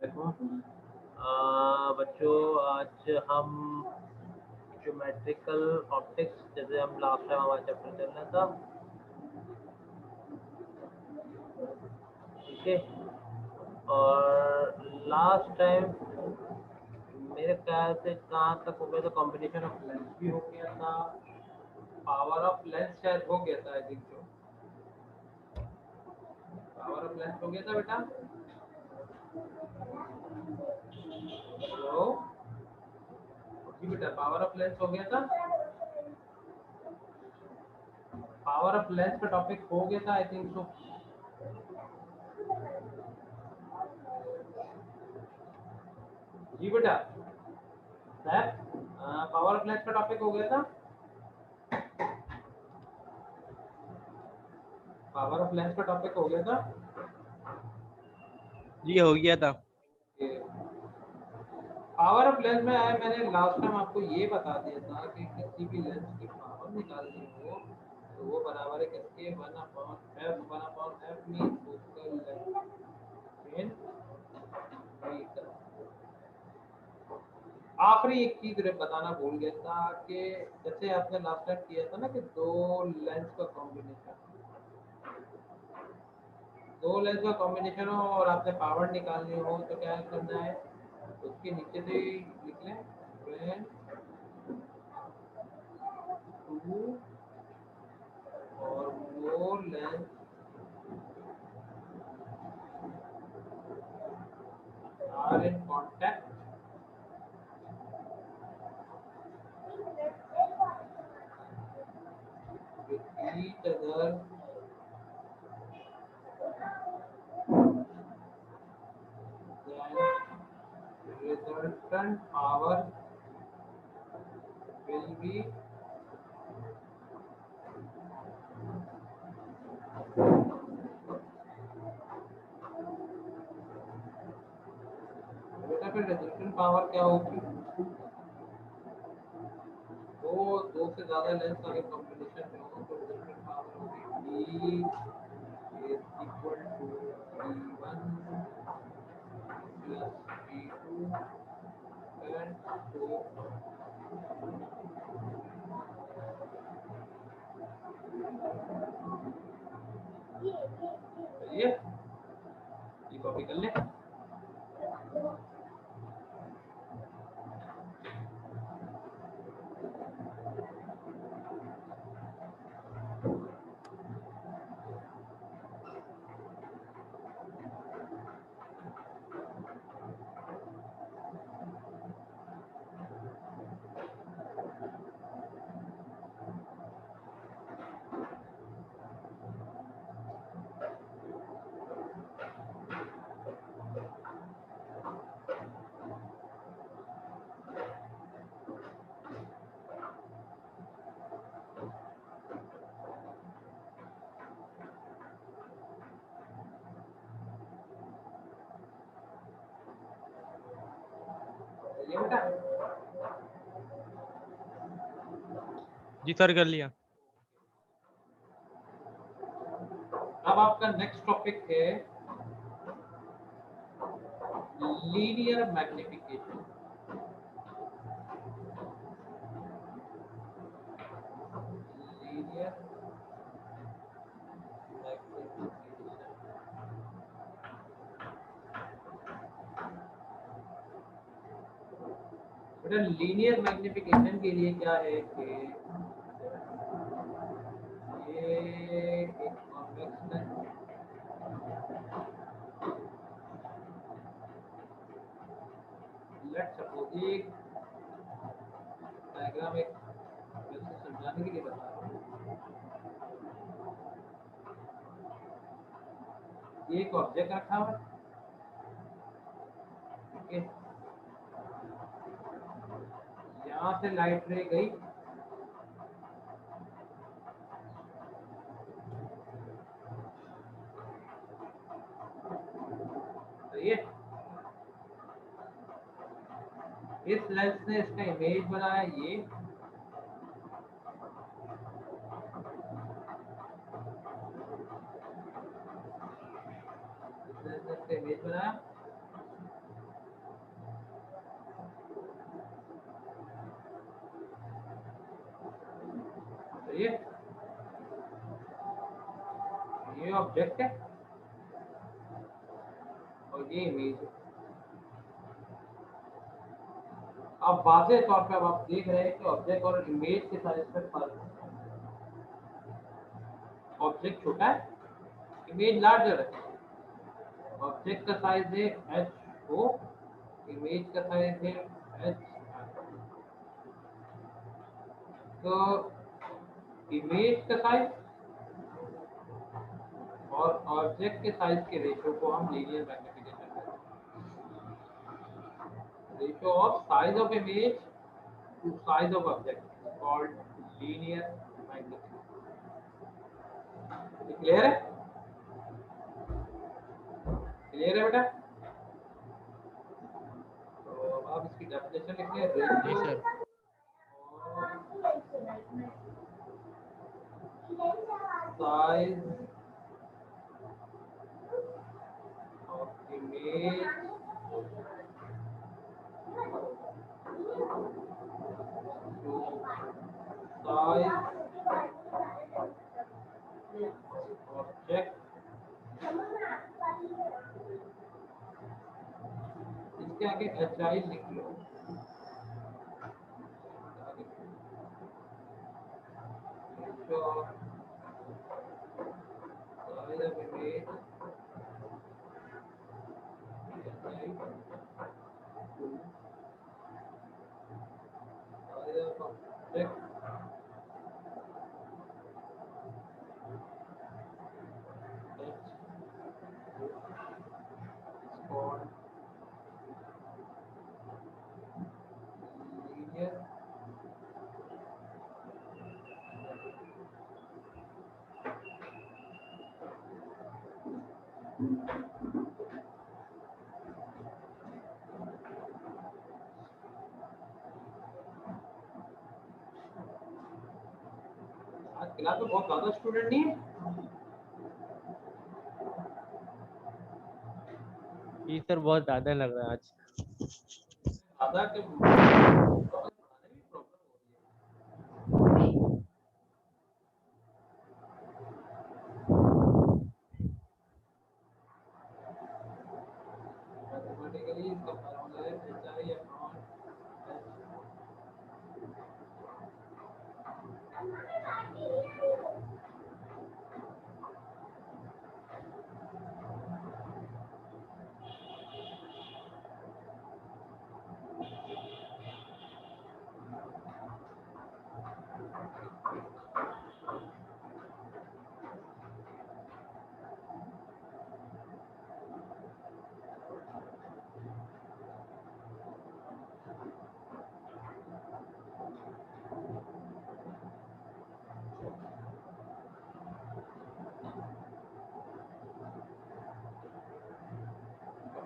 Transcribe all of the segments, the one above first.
देखो बच्चों आज हम ज्योमेट्रिकल ऑप्टिक्स जैसे हम लास्ट टाइम हमारा चैप्टर चल रहा था, ठीक है। और लास्ट टाइम मेरे ख्याल से कहाँ तक हो गया था, कॉम्बिनेशन ऑफ लेंस भी हो गया था, पावर ऑफ लेंस शायद हो गया था। I think so power of lens हो गया था बेटा। हेलो जी बेटा, पावर ऑफ लेंस हो गया था। पावर ऑफ लेंस का टॉपिक हो गया था आई थिंक सो। जी बेटा सर, पावर ऑफ लेंस का टॉपिक हो गया था। पावर ऑफ लेंस का टॉपिक हो गया था। जी हो गया था। पावर ऑफ लेंस में आया, मैंने लास्ट टाइम आपको ये बता दिया था कि किसी भी लेंस की पावर निकालनी हो तो वो बराबर है किसके, 1/f। 1/f mean focal length in meter. आखिरी एक चीज बताना भूल गया था कि जैसे आपने लास्ट टाइम किया था ना कि दो लेंस का कॉम्बिनेशन हो और आपने पावर निकालनी हो तो क्या करना है, उसके नीचे से लिख लें when two और more lens are in contact with each other, then resultant power will be बेटा फिर रेजल्टेंट पावर क्या होगी, दो से ज्यादा लेंस का अगर कॉम्बिनेशन में हो तो रेजल्टेंट पावर होगी E is equal to V1 plus V2 and so चलिए ये कॉपी कर लें। चलिए बेटा, जी सर कर लिया। अब आपका नेक्स्ट टॉपिक है लीनियर मैग्निफिकेशन। लीनियर मैग्निफिकेशन बेटा, लीनियर मैग्निफिकेशन के लिए क्या है कि ये एक कॉन्वेक्स लेंस, लेट्स सपोज एक डायग्राम एक वैसे समझाने के लिए बता रहा हूँ। ये एक ऑब्जेक्ट रखा हुआ है, ठीक है। यहाँ से लाइट रे गई, सही है। इस लेंस ने इसका इमेज बनाया, ये इस लेंस ने इसका इमेज बनाया ये ऑब्जेक्ट है और ये इमेज है। अब वाज़ेह तौर पे अब आप देख रहे हैं कि ऑब्जेक्ट और इमेज के साइज में फर्क है। ऑब्जेक्ट छोटा है, इमेज लार्जर है। ऑब्जेक्ट का साइज है HO, इमेज का साइज है HI। तो इमेज का साइज और ऑब्जेक्ट के साइज के रेशियो को हम लीनियर मैग्निफिकेशन कहते हैं। Ratio of size of image to size of object called linear magnification. Clear है? क्लियर है बेटा? तो अब आप इसकी डेफिनेशन लिख लें। जी ratio sir. size of image to size object। इसके आगे HI लिख लो। Ratio of size of image HI to size of object is called linear। आज क्लास में बहुत ज्यादा स्टूडेंट नहीं है। जी सर, बहुत ज्यादा लग रहा है आज। ज्यादा के पढ़ाने में प्रॉब्लम हो रही है। मैथमेटिकली इसका फॉर्मूला है HI अपॉन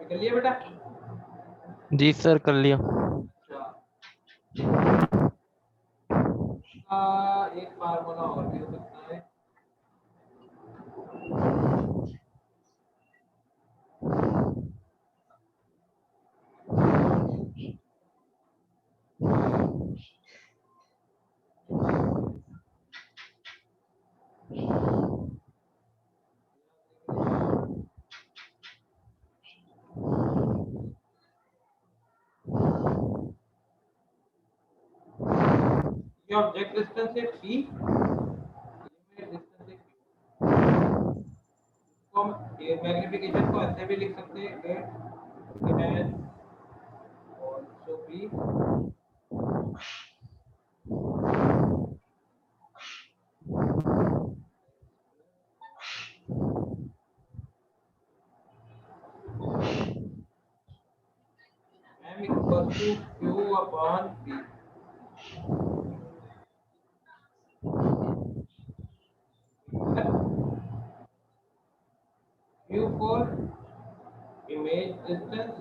कर लिया बेटा? जी सर, कर लिया। अच्छा, एक फार्मूला और भी हो सकता है। ये ऑब्जेक्ट डिस्टेंस है P, इमेज डिस्टेंस है Q। तो हम मैग्निफिकेशन को ऐसे भी लिख सकते हैं कि can also be m equals to Q upon P। Q for image distance,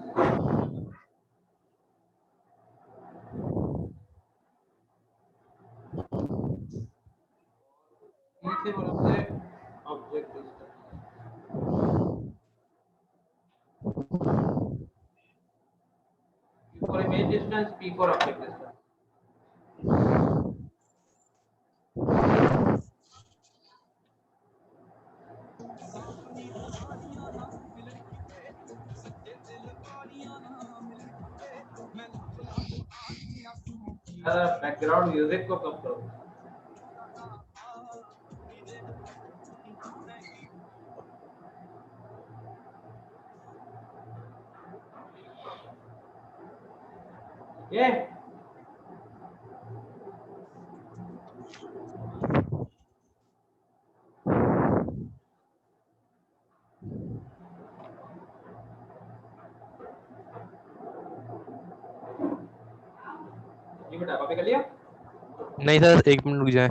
P से बोलते हैं object distance. Q for image distance, P for object distance। Background music को कम करो। ये बेटा कॉपी कर लिया? नहीं सर, 1 मिनट रुक जाए।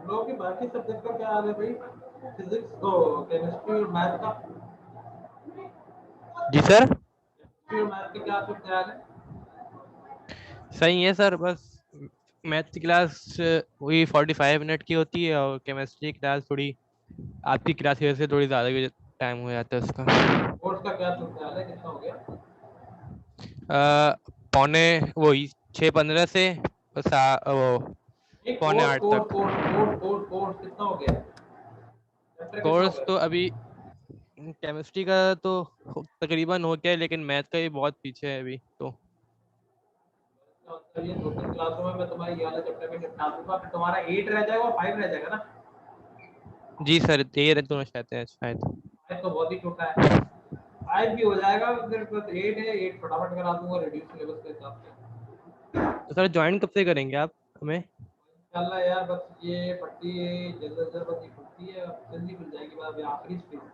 लोगों के बाकी सब्जेक्ट का क्या हाल है भाई? फिजिक्स तो केमिस्ट्री और मैथ का? जी सर। केमिस्ट्री और मैथ का क्या सब हाल है? सही है सर, बस मैथ की क्लास वही 45 मिनट की होती है और केमिस्ट्री क्लास थोड़ी आपकी क्लास की वजह से थोड़ी ज़्यादा टाइम हो जाता है उसका। कोर्स का क्या सब हाल है? कितना हो गया? पौने वही 6:15 से वो एक पौने कोर्स 8 कोर्स तक। कोर्स कोर्स कोर्स कोर्स कितना हो गया? चैप्टर कितना हो कोर्स तो गया? अभी केमिस्ट्री का तो तकरीबन हो गया है, लेकिन मैथ का ही बहुत पीछे है अभी तो। ये 2-3 क्लासों में मैं तुम्हारी ये वाला चैप्टर में निपटा दूंगा, फिर तुम्हारा 8 रह जाएगा और 5 रह जाएगा ना? जी सर, देर दोनों चाहते हैं शायद। 5 तो बहुत ही छोटा है। 5 भी हो जाएगा, फिर बस 8 है, 8 फटाफट करा दूंगा रिड्यूस सिलेबस के हिसाब से। तो सर ज्वाइन कब से करेंगे आप हमें? इंशाल्लाह यार, बस ये पट्टी जल्द से जल्द बस ये खुलती है, अब जल्दी खुल जाएगी, बस अभी आखिरी स्टेज है।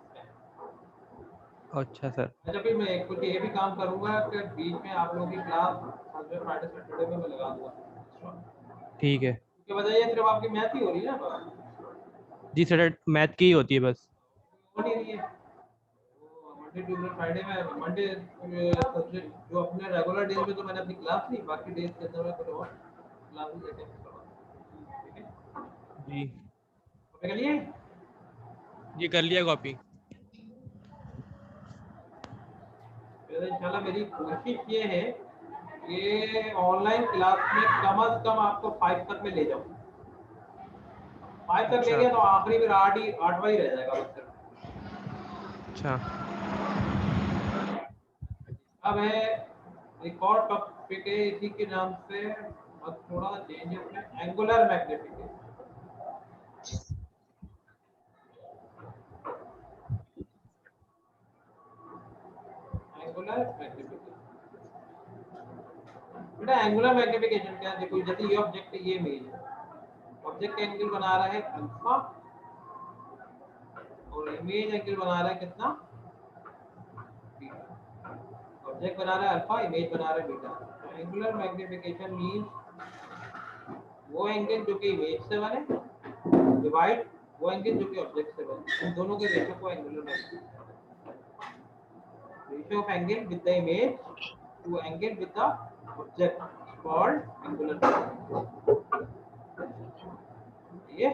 अच्छा सर। अच्छा, फिर मैं कुछ ये भी काम करूंगा कि बीच में आप लोगों की क्लास थर्सडे फ्राइडे सैटरडे में मैं लगा दूंगा। ठीक है। उसके वजह ये सिर्फ आपकी मैथ ही हो रही है ना बस? जी सर, मैथ की ही होती है बस। हो नहीं रही है। मंडे ट्यूसडे फ्राइडे में मंडे थर्सडे जो अपने रेगुलर डेज में तो मैंने अपनी क्लास ली, बाकी डेज के अंदर मैं कुछ और क्लासेस अटेंड करवा। ठीक है? जी। कॉपी कर लिए? जी कर लिया कॉपी। फिर इंशाल्लाह मेरी कोशिश ये है कि ऑनलाइन क्लास में कम से कम आपको 5 तक में ले जाऊं। 5 तक ले अच्छा गया तो आखिरी में 8वां ही रह जाएगा बस सिर्फ। अच्छा। अब है एक और टॉपिक है इसी के नाम से, बस थोड़ा सा चेंज है उसमें, एंगुलर मैग्निफिकेशन। एंगुलर मैग्निफिकेशन बेटा, एंगुलर मैग्निफिकेशन क्या है? देखो जैसे ये ऑब्जेक्ट है, ये इमेज है, ऑब्जेक्ट एंगल बना रहा है अल्फा और इमेज एंगल बना रहा है कितना? बीटा। ऑब्जेक्ट बना रहा है अल्फा, इमेज बना रहा है बीटा। तो एंगुलर मैग्निफिकेशन मींस वो एंगल जो कि इमेज से बने डिवाइड वो एंगल जो कि ऑब्जेक्ट से बने, इन दोनों के रेशियो को angular magnification. Ratio of angle with the image to angle with the object called angular magnification. ये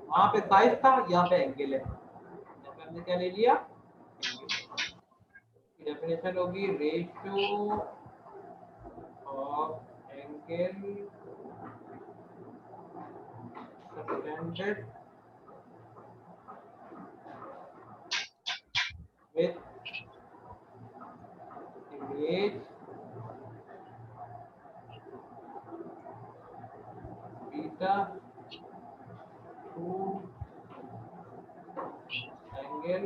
वहां पे साइज था, यहाँ पे एंगल है, यहाँ पे हमने क्या ले लिया? डेफिनेशन होगी ratio of angle subtended with image beta two angle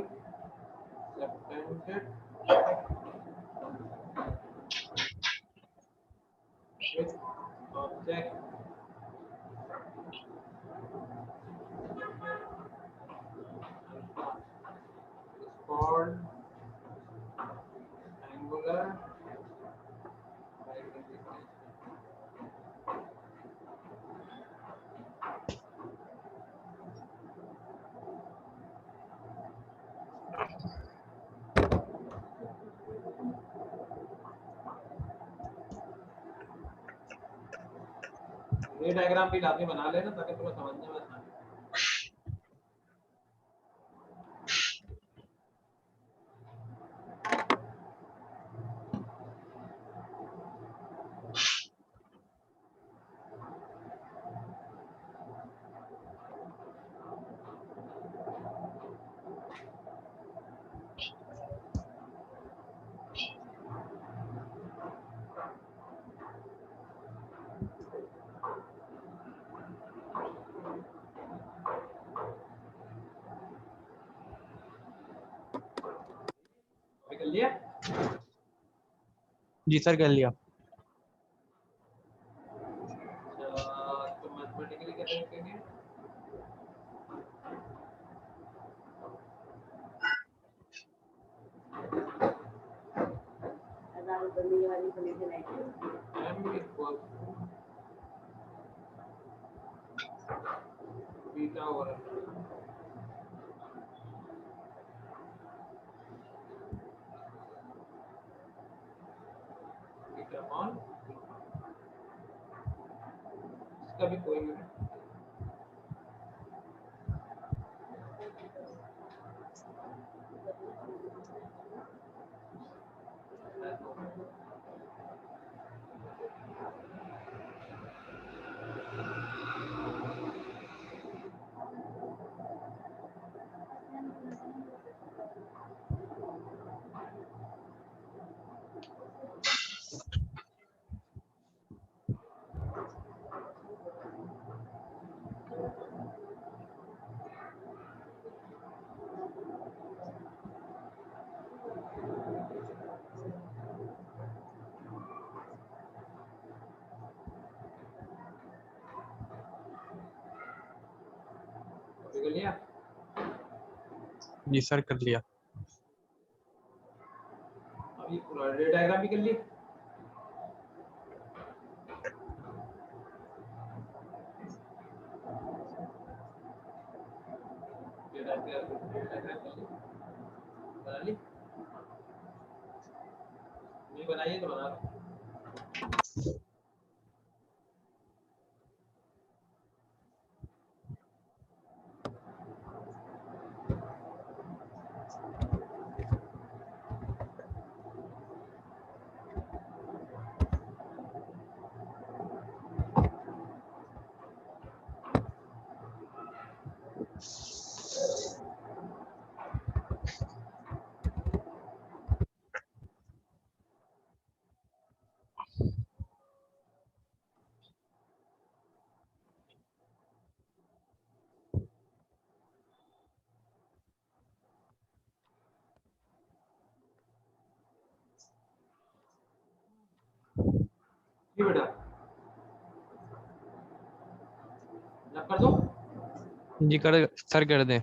subtended with object is called angular magnification. ये डायग्राम भी लाके बना लेना ताकि तुम्हें समझने में आसानी हो। लिया? जी सर कर लिया। तो मैथमेटिकली कैसे लिखेंगे? m equals beta over beta upon, इसका भी कोई नहीं, कर लिया? जी सर कर लिया। अभी पूरा रे डायग्राम भी कर लिए? रे डायग्राम कर ली? बना ली? नहीं बनाइए तो बना लो। जी बेटा, लग कर दो। जी कर सर कर दें।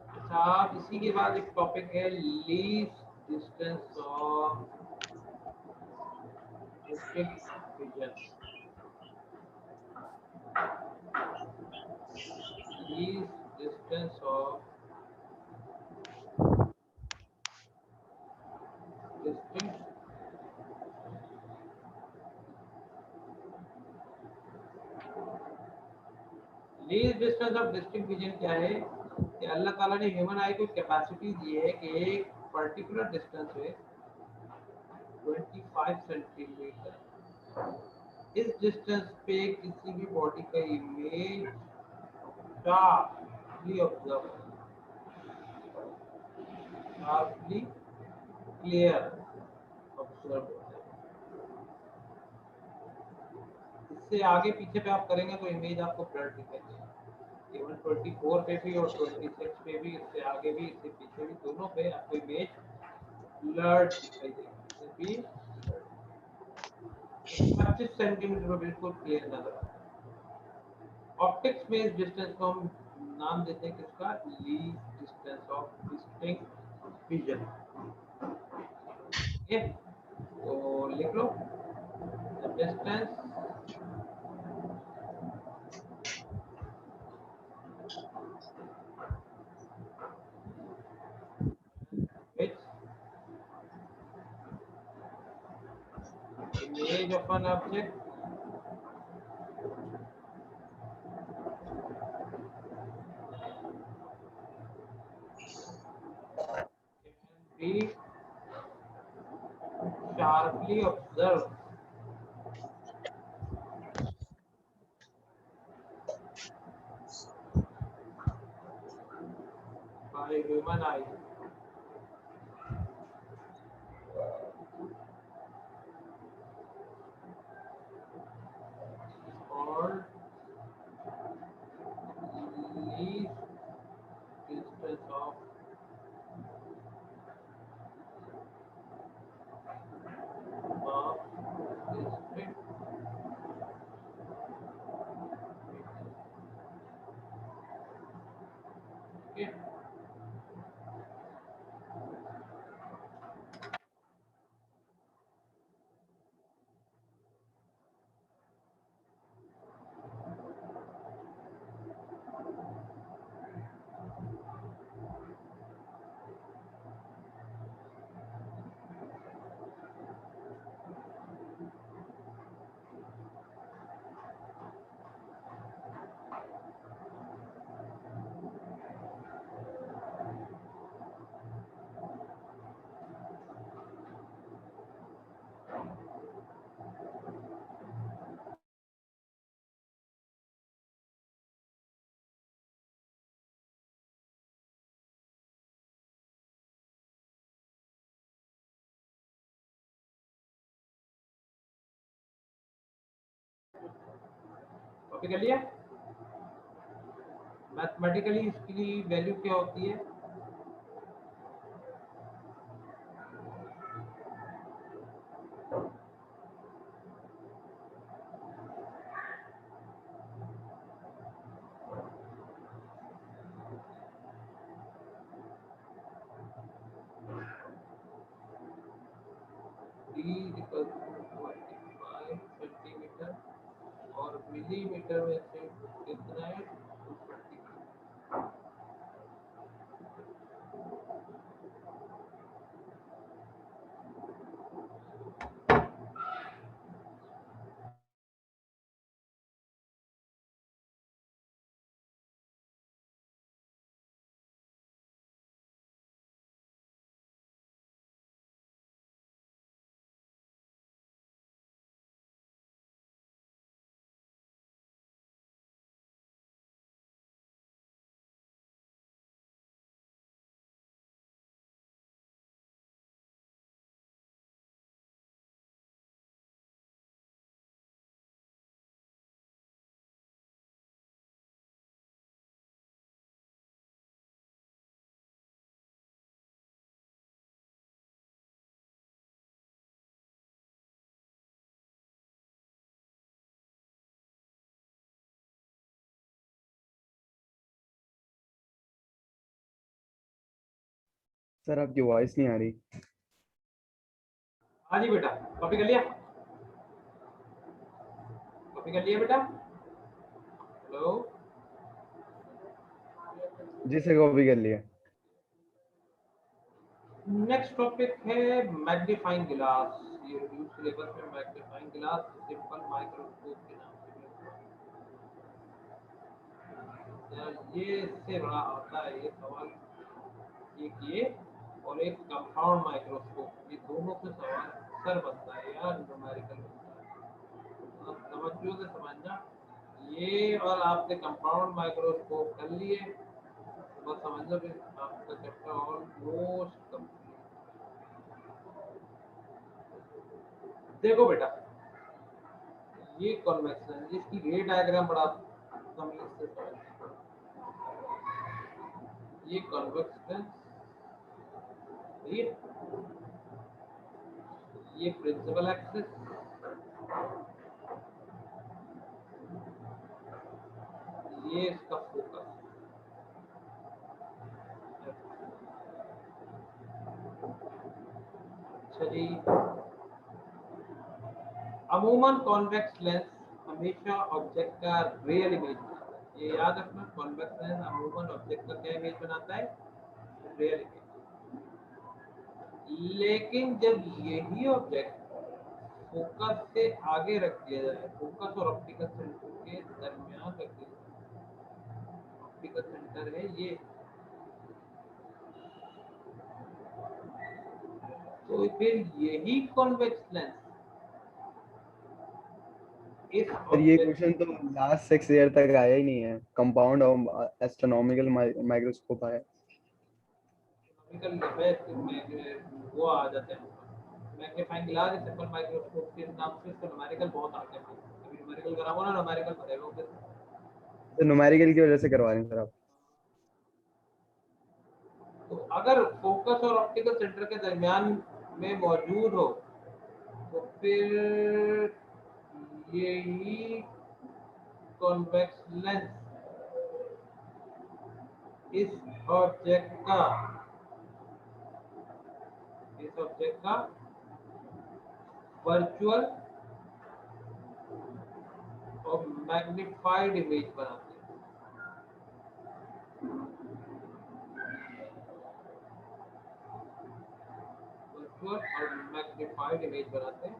अच्छा, इसी के बाद एक टॉपिक है least distance of district vision. Least distance of distinct least distance of distinct vision क्या है कि अल्लाह ताला ने ह्यूमन आई को कैपेसिटी दी है कि एक पर्टिकुलर डिस्टेंस है 25 सेंटीमीटर, इस डिस्टेंस पे किसी भी बॉडी का image sharply observe, sharply clear observe होता है। इससे आगे पीछे पे आप करेंगे तो इमेज आपको ब्लर दिखेगी, केवल 24 पे भी और 26 पे भी, इससे आगे भी इससे पीछे भी, दोनों पे आपको इमेज ब्लर्ड दिखाई देगी। 25 सेंटीमीटर में बिल्कुल क्लियर नजर आता है। ऑप्टिक्स में इस डिस्टेंस को हम नाम देते हैं किसका? Least distance of distinct vision. ठीक है, तो लिख लो distance which image of an object can be sharply observed by human eye called least distance of copy कर लिया। मैथमेटिकली इसकी वैल्यू क्या होती है? D equals to 25 सेंटीमीटर और मिलीमीटर में से कितना है? 220। सर आपकी वॉइस नहीं आ रही। हाँ जी बेटा, कॉपी कर लिया? कॉपी कर लिया बेटा? हेलो, जी सर कॉपी कर लिया। नेक्स्ट टॉपिक है मैग्नीफाइंग ग्लास। ये रिड्यूस सिलेबस में मैग्नीफाइंग ग्लास सिंपल माइक्रोस्कोप के नाम से ये इससे बड़ा आता है ये सवाल। एक ये और एक कंपाउंड माइक्रोस्कोप, ये दोनों से सवाल अक्सर बनता है यार, न्यूमेरिकल बनता है। अब तवज्जो से समझना, ये और आपने कंपाउंड माइक्रोस्कोप कर लिए तो बस समझ लो कि आपका चैप्टर ऑलमोस्ट कंप्लीट। देखो बेटा, ये कन्वेक्शन, इसकी रे डायग्राम बड़ा तमीज से समझना। ये कन्वेक्स लेंस, ये प्रिंसिपल एक्सिस, ये इसका फोकस। अच्छा जी, अमूमन कॉन्वेक्स लेंस हमेशा ऑब्जेक्ट का रियल इमेज बनाता है। ये याद रखना, कॉन्वेक्स लेंस अमूमन ऑब्जेक्ट का क्या इमेज बनाता है? Real image. लेकिन जब यही ऑब्जेक्ट फोकस से आगे रख दिया जाए, फोकस और ऑप्टिकल सेंटर के दरमियान रख दिया जाए, ऑप्टिकल सेंटर है ये, तो फिर यही कॉन्वेक्स लेंस इस सर ये क्वेश्चन तो लास्ट 6 ईयर तक आया ही नहीं है। कंपाउंड और एस्ट्रोनॉमिकल माइक्रोस्कोप आया। वो आ जाते हैं मैग्नीफाइंग ग्लास, सिंपल माइक्रोस्कोप के नाम से इसका न्यूमेरिकल बहुत आगे है। अभी न्यूमेरिकल कराओ ना, न्यूमेरिकल भरेगा फिर। तो न्यूमेरिकल की वजह से करवा रहे हैं सर आप। तो अगर फोकस और ऑप्टिकल सेंटर के दरमियान में मौजूद हो तो फिर यही कॉन्वेक्स लेंस इस ऑब्जेक्ट का वर्चुअल और मैग्नीफाइड इमेज बनाते हैं। वर्चुअल और मैग्नीफाइड इमेज बनाते हैं।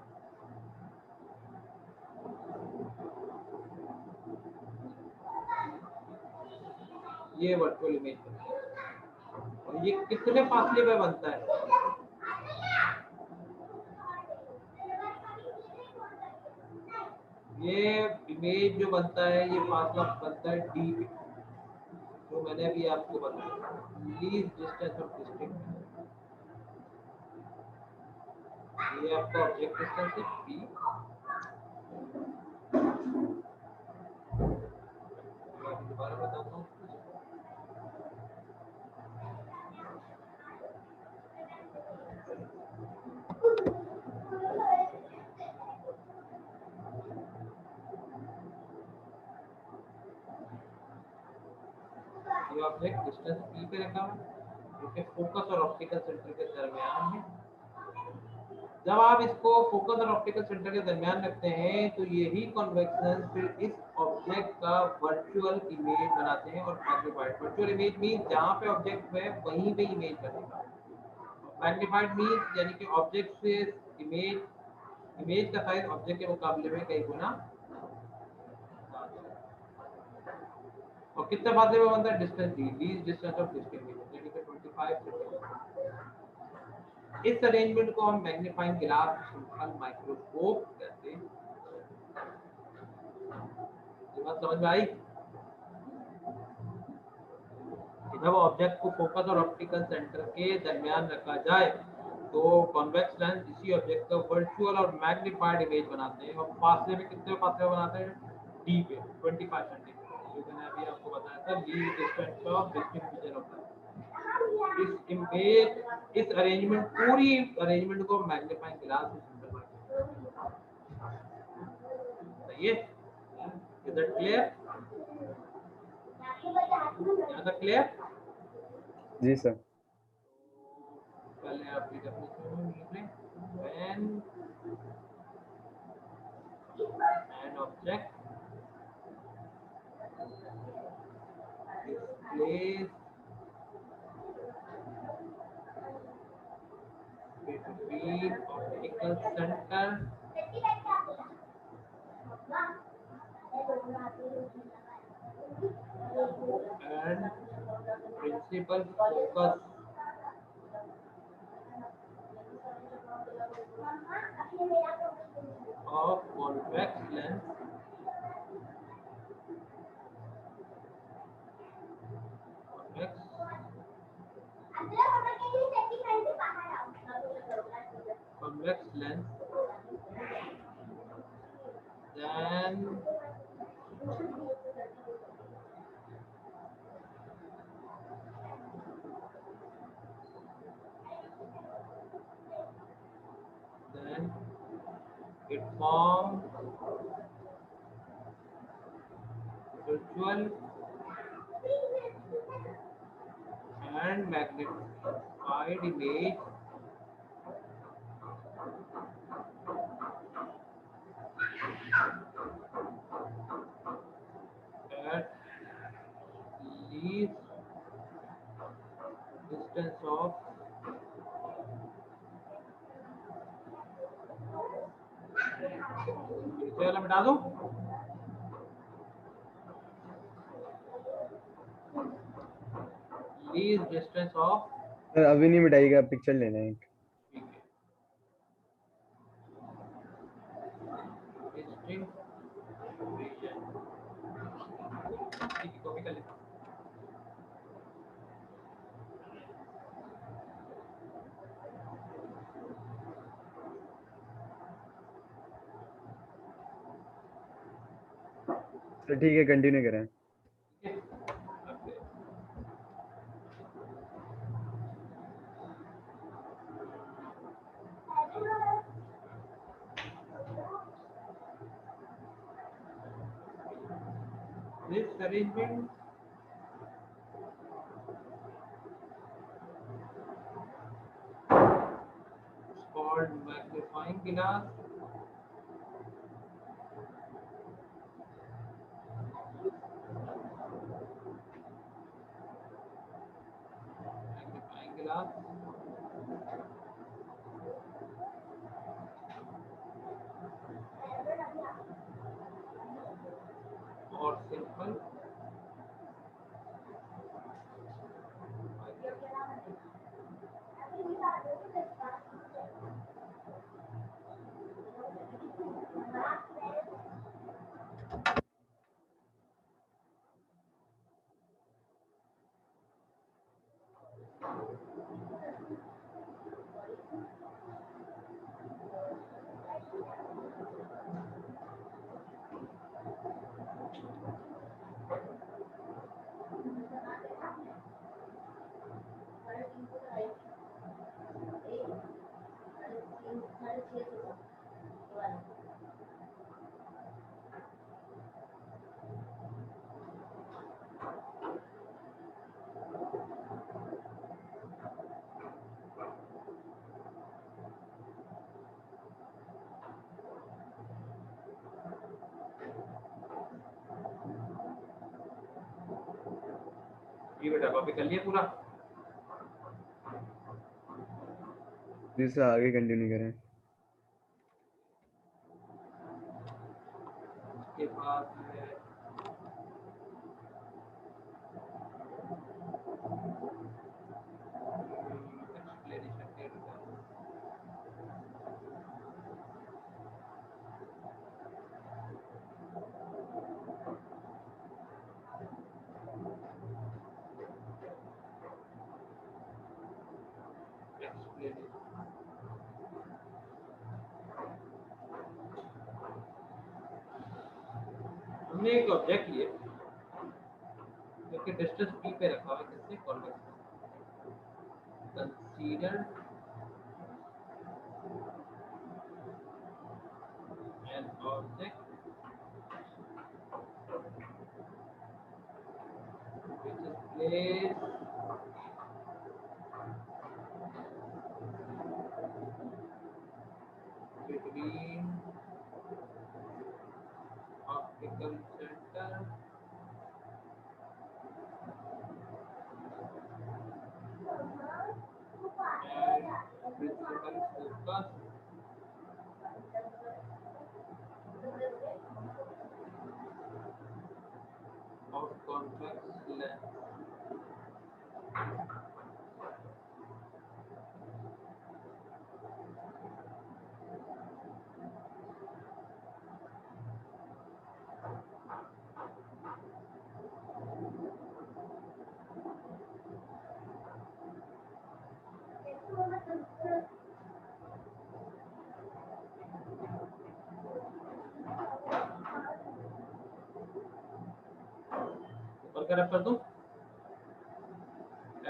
ये वर्चुअल इमेज बनता है और ये कितने फासले पे बनता है? ये इमेज जो बनता है, ये फासला बनता है डी पे, जो मैंने अभी आपको बताया, लीस्ट डिस्टेंस ऑफ डिस्टिंक्ट। ये आपका ऑब्जेक्ट डिस्टेंस है पी, दोबारा बताता हूँ। ये ऑब्जेक्ट डिस्टेंस p पे रखा हुआ है, जो कि फोकस और ऑप्टिकल सेंटर के दरमियान है। जब आप इसको फोकस और ऑप्टिकल सेंटर के दरमियान रखते हैं तो यही कन्वेक्शन फिर इस ऑब्जेक्ट का वर्चुअल इमेज बनाते हैं और मैग्नीफाइड। वर्चुअल इमेज मीन जहाँ पे ऑब्जेक्ट है वहीं पे इमेज बनेगा। मैग्नीफाइड मीन यानी कि ऑब्जेक्ट से इमेज का साइज ऑब्जेक्ट के मुकाबले में कई गुना और कितने फासले में बनता है? Distance D, least distance of distinguish यानी कि 25 सेंटीमीटर। इस अरेंजमेंट को हम मैग्नीफाइंग ग्लास श्रृंखल माइक्रोस्कोप कहते हैं। ये बात समझ में आई? जब ऑब्जेक्ट को फोकस और ऑप्टिकल सेंटर के दरमियान रखा जाए तो कॉन्वेक्स लेंस इसी ऑब्जेक्ट का वर्चुअल और मैग्नीफाइड इमेज बनाते हैं और फासले में कितने फासले बनाते हैं? डी पे 25 सेंटीमीटर, जो मैंने अभी आपको बताया था least distance of distribution of light. इस इमेज इस अरेंजमेंट पूरी अरेंजमेंट को मैग्नीफाइंग ग्लास में सिंपल सही है? Is that clear? यहाँ तक क्लियर? जी सर। पहले आपकी definition लिख लें। When an object is placed between optical center and principal focus of convex lens convex lens then it forms virtual and magnified image at least distance of नीचे वाला मिटा दो। Least distance of सर अभी नहीं मिटाइएगा, picture लेना है। ठीक है डिस्टिंक्ट विजन ठीक है कॉपी कर लेता हूँ। तो ठीक है, कंटिन्यू करें। ठीक है अब this arrangement is called magnifying glass और सिंपल ये बेटा कॉपी कर लिया पूरा? जिससे आगे कंटिन्यू करें। इसके बाद है एक्सप्लेनेशन के हमने एक ऑब्जेक्ट लिए जो कि डिस्टेंस p पे रखा हुआ है, किससे? Convex. Consider an object which is placed between optical center and principal focus of convex lens. ऊपर का रफ कर दूं?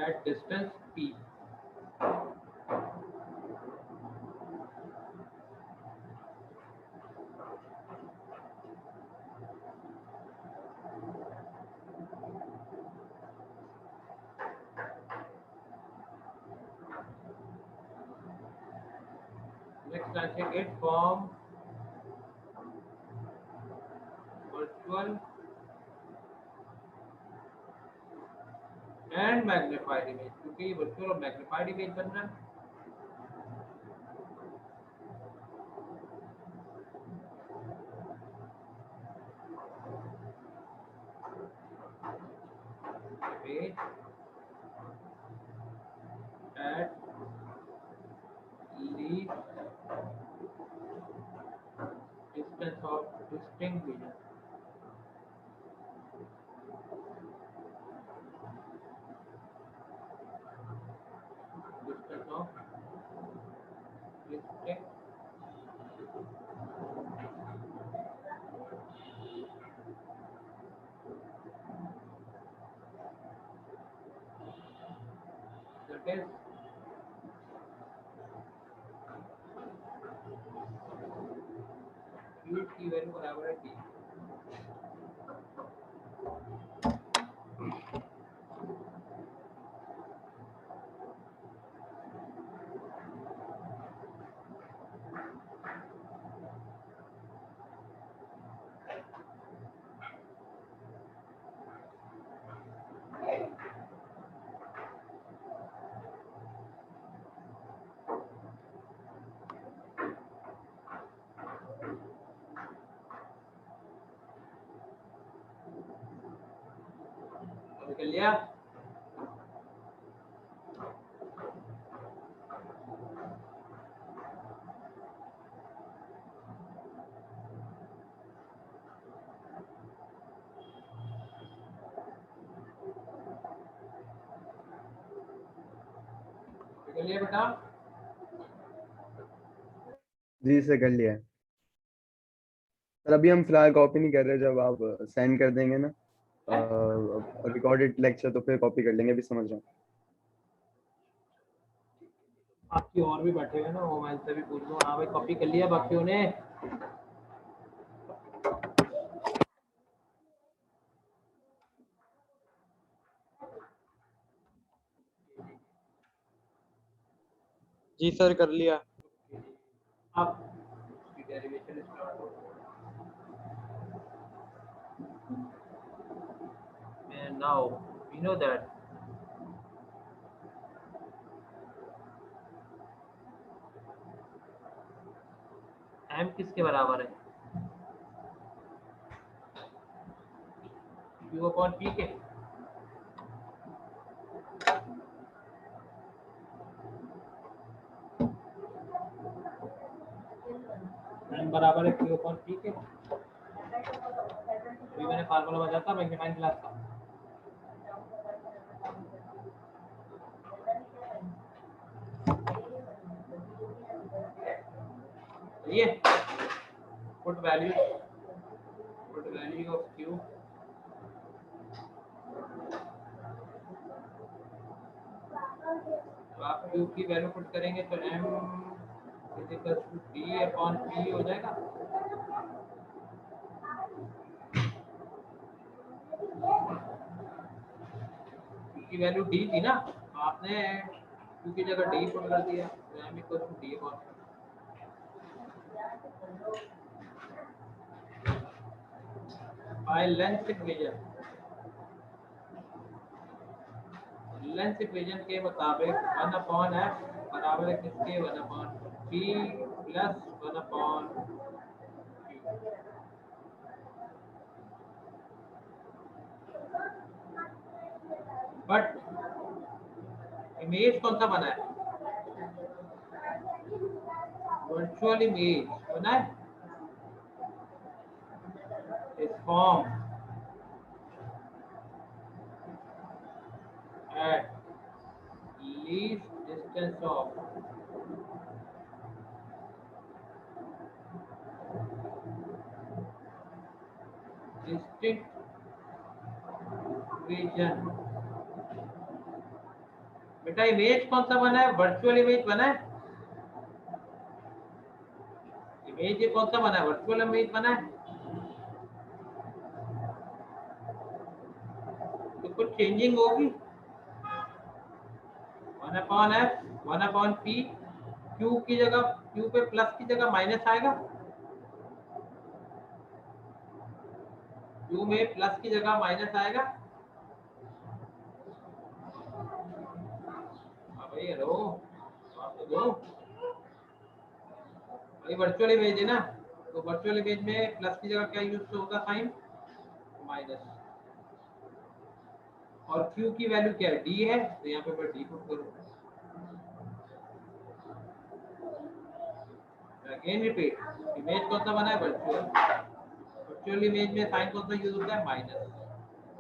At distance p next branching it from virtual and magnified image, क्योंकि virtual और magnified image बन रहा है। Image at least distance of distinct vision. Distance of distinct that is u की वैल्यू बराबर है t। कर लिया? कर लिया बेटा? जी से कर लिया है सर। अभी हम फिलहाल कॉपी नहीं कर रहे, जब आप सेंड कर देंगे ना रिकॉर्डेड लेक्चर तो फिर कॉपी कर लेंगे। अभी समझ रहा हूँ। आपकी और भी बैठे हुए ना, वो मैं इनसे भी पूछ लूँ। हाँ भाई, कॉपी कर लिया बाकियों ने? जी सर, कर लिया। अब डेरिवेशन स्टार्ट हो। And now we know that m किसके बराबर है? q अपॉन p के। m बराबर है q अपॉन p के। अभी मैंने फार्मूला बताया था मैग्नीफाइंग ग्लास का। ये put value of q, तो आप q की वैल्यू पुट करेंगे तो m is equal to d upon p हो जाएगा। q की वैल्यू d थी ना, तो आपने q की जगह d पुट कर दिया, तो m equal to d upon by length equation. Length equation के मुताबिक 1 अपॉन f बराबर है किसके? 1 upon p plus 1 upon q। But image कौन सा बना है? वर्चुअल इमेज बना है। इस form at least distance of distinct region। बेटा इमेज कौन सा बना है? वर्चुअल इमेज बना है। इमेज ये कौन सा बना है? वर्चुअल इमेज बना है। तो कुछ चेंजिंग होगी। 1 upon f 1 upon p, q की जगह q पे प्लस की जगह माइनस आएगा। q में प्लस की जगह माइनस आएगा। हाँ भाई हेलो, आप तो दो भाई। वर्चुअल इमेज है ना, तो वर्चुअल इमेज में प्लस की जगह क्या यूज होगा? Sign minus. और q की वैल्यू क्या है? d है, तो यहाँ पे मैं d पुट करूँ। अगेन रिपीट, इमेज कौन सा बना है? वर्चुअल। वर्चुअल इमेज में साइन कौन सा यूज होता है? माइनस।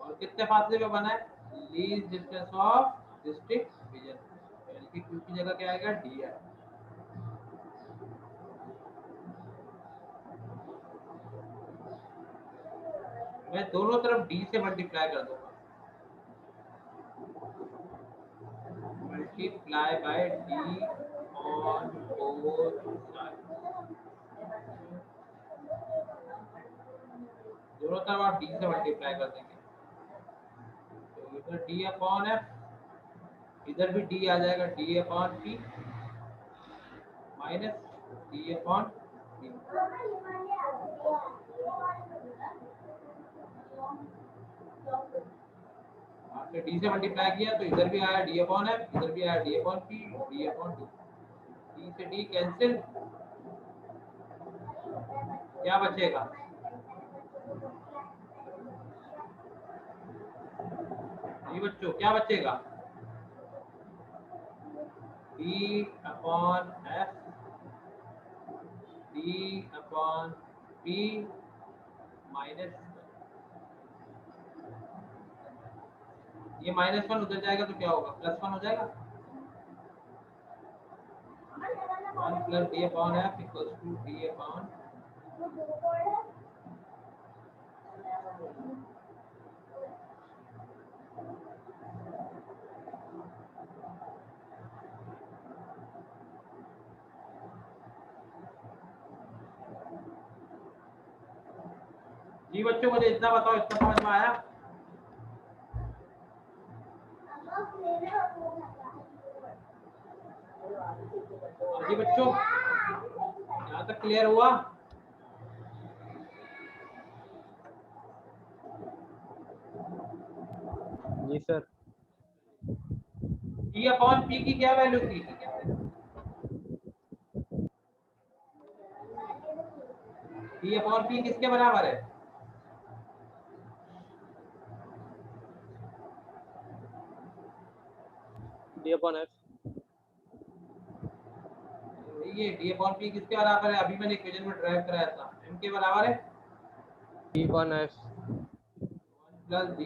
और कितने फासले पे बना है? Least distance of distinct region, यानी कि q की जगह क्या आएगा? d है। मैं दोनों तरफ d से मल्टीप्लाई कर दूंगा। Multiply by d on both side. दोनों तरफ आप d से मल्टीप्लाई कर देंगे, तो इधर d अपॉन f, इधर भी d आ जाएगा, d upon p minus d upon p। आपने d से मल्टीप्लाई किया तो इधर भी आया d अपॉन f, इधर भी आया d upon p, d upon d। d से d कैंसिल, क्या बचेगा? ये बच्चों क्या बचेगा? d upon f, d upon p minus, ये -1 उधर जाएगा तो क्या होगा? +1 हो जाएगा। 1 plus d upon f equals to d upon G बच्चों मुझे इतना बताओ, इतना समझ में आया? जी बच्चों यहाँ तक क्लियर हुआ? जी सर। P अपॉन P की क्या वैल्यू थी? P अपॉन P किसके बराबर है? D upon F. ये D अपॉन P किसके बराबर है? अभी मैंने इक्वेशन में ड्राइव कराया था। M के बराबर है D upon F plus D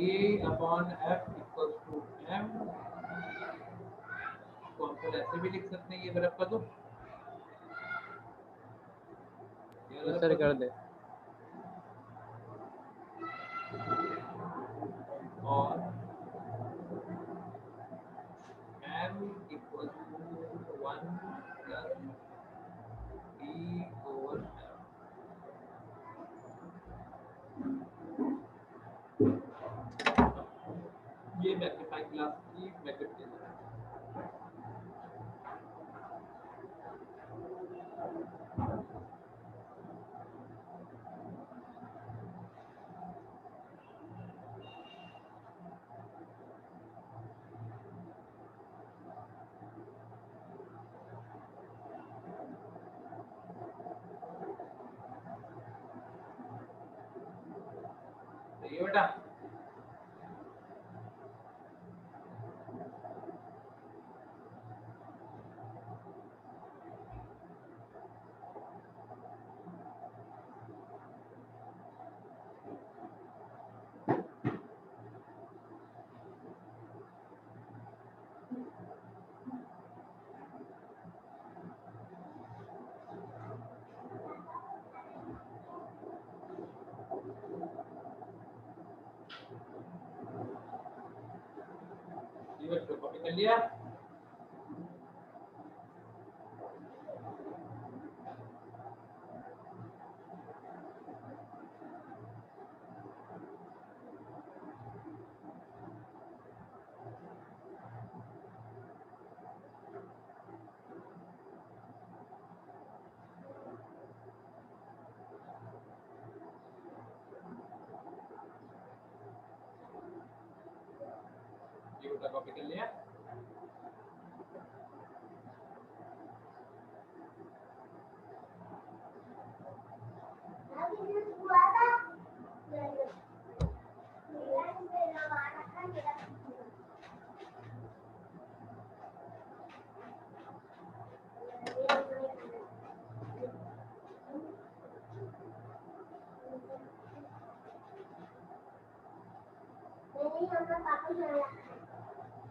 upon F equals to M। तो हम फिर ऐसे भी लिख सकते हैं, ये बराबर कर दो, ये सर कर दे। और M equals to 1 plus D over ये मैग्नीफाइंग ग्लास की मैग्नीफिकेशन है। सही है बेटा? ये बच्चों कॉपी कर लिया? ये बेटा कॉपी कर लिया?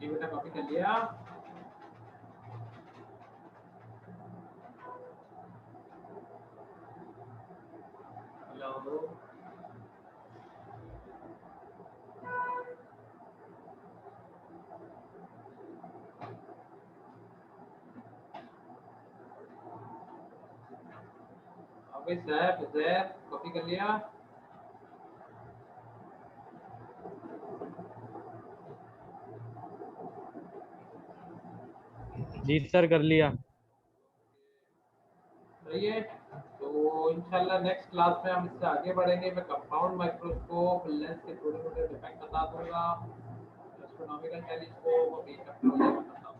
ये बेटा कॉपी कर लिया? हेलो अबे सैफ सैफ कॉपी कर लिया? जी सर कर लिया। सही है। तो इंशाल्लाह नेक्स्ट क्लास में हम इससे आगे बढ़ेंगे। मैं कंपाउंड माइक्रोस्कोप, लेंस के छोटे छोटे डिफेक्ट बता दूंगा, एस्ट्रोनॉमिकल टेलीस्कोप और चैप्टर बताऊंगा।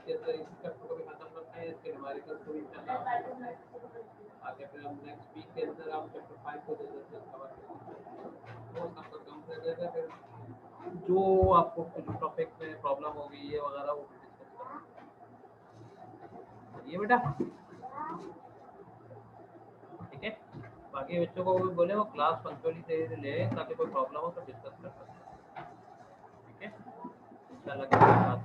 के अंदर इस चैप्टर को भी खत्म करते हैं, इसके न्यूमेरिकल्स को भी इंशाल्लाह आगे फिर हम नेक्स्ट वीक के अंदर हम चैप्टर 5 को जल्द से जल्द कवर करेंगे। तो सबका कम से ज़्यादा फिर जो आपको कुछ टॉपिक में प्रॉब्लम होगी ये वगैरह वो डिस्कस करेंगे। ये बेटा ठीक है? बाकी बच्चों को भी बोले वो क्लास पंक्चुअली से ले ताकि कोई प्रॉब्लम हो तो डिस्कस कर सकते हैं। ठीक है? इंशाल्लाह के बाद